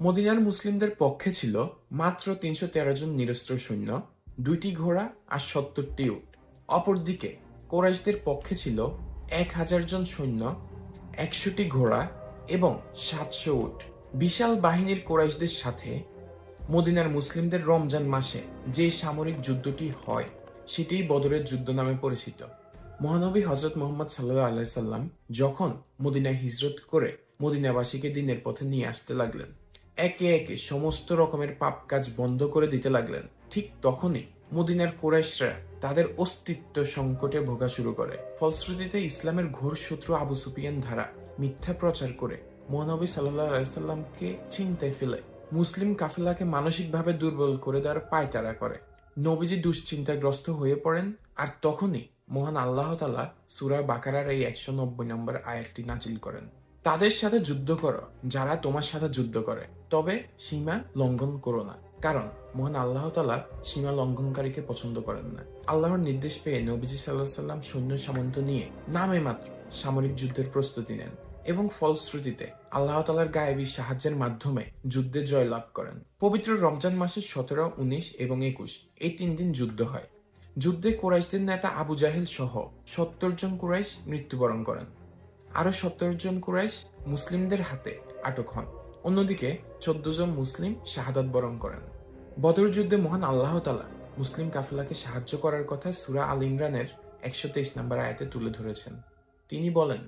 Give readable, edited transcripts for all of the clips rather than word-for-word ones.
মদিনার মুসলিমদের পক্ষে ছিল মাত্র ৩১৩ জন নিরস্ত্র সৈন্য, ২টি ঘোড়া আর ৭০টি উট। অপরদিকে কোরাইশদের পক্ষে ছিল ১,০০০ জন সৈন্য, ১০০টি ঘোড়া এবং ৭০০ উট। বিশাল বাহিনীর কোরাইশদের সাথে মদিনার মুসলিমদের রমজান মাসে যে সামরিক যুদ্ধটি হয় সেটি বদরের যুদ্ধ নামে পরিচিত। মহানবী হযরত মুহাম্মদ সাল্লাল্লাহু আলাইহি সাল্লাম যখন মদিনায় হিজরত করে মদিনাবাসীকে দ্বীনের পথে নিয়ে আসতে লাগলেন, একে একে সমস্ত রকমের পাপ কাজ বন্ধ করে দিতে লাগলেন, ঠিক তখনই মদিনার কুরাইশরা তাদের অস্তিত্ব সংকটে ভোগা শুরু করে। ফলশ্রুতিতে ইসলামের ঘোর শত্রু আবু সুফিয়ান দ্বারা মিথ্যা প্রচার করে মহানবী সাল্লাল্লাহু আলাইহি সাল্লামকে চিন্তায় ফেলে মুসলিম কাফেলাকে মানসিকভাবে দুর্বল করে দেওয়ার পায়তারা করে। নবীজি দুশ্চিন্তাগ্রস্ত হয়ে পড়েন, আর তখনই মহান আল্লাহ তাআলা সূরা বাকারার এই ১৯০ নম্বর আয়াতটি নাজিল করেন। তাদের সাথে যুদ্ধ করো যারা তোমার সাথে যুদ্ধ করে, তবে সীমা লঙ্ঘন করো না, কারণ মহান আল্লাহ তাআলা সীমা লঙ্ঘনকারীকে পছন্দ করেন না। আল্লাহর নির্দেশ পেয়ে নবীজি সাল্লাল্লাহু আলাইহি সাল্লাম সৈন্য সামন্ত নিয়ে নামে মাত্র সামরিক যুদ্ধের প্রস্তুতি নেন এবং ফলশ্রুতিতে আল্লাহ তাআলার গায়েবী সাহায্যের মাধ্যমে যুদ্ধে জয়লাভ করেন। পবিত্র রমজান মাসের ১৭, ১৯ এবং ২১ এই ৩ দিন যুদ্ধ হয়। যুদ্ধে কুরাইশদের নেতা আবু জাহেল সহ ৭০ জন কুরাইশ মৃত্যুবরণ করেন। আরো ৭০ জন কুরাইশ মুসলিমদের হাতে আটক হন। অন্যদিকে ১৪ জন মুসলিম শাহাদাত বরণ করেন। বদর যুদ্ধে মহান আল্লাহ তাআলা মুসলিম কাফেলাকে সাহায্য করার কথা সূরা আল ইমরানের ১২৩ নম্বর আয়াতে তুলে ধরেছেন। তিনি বলেন,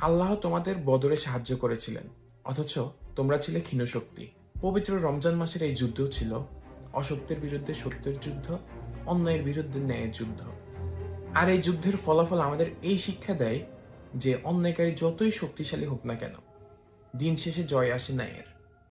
আল্লাহ তোমাদের বদরে সাহায্য করেছিলেন, অথচ তোমরা ছিলে ক্ষীণশক্তি। পবিত্র রমজান মাসের এই যুদ্ধ ছিল অসত্যের বিরুদ্ধে সত্যের যুদ্ধ, অন্যায়ের বিরুদ্ধে ন্যায়ের যুদ্ধ। আর এই যুদ্ধের ফলাফল আমাদের এই শিক্ষা দেয় যে অন্যায়কারী যতই শক্তিশালী হোক না কেন, দিন শেষে জয় আসে ন্যায়ের।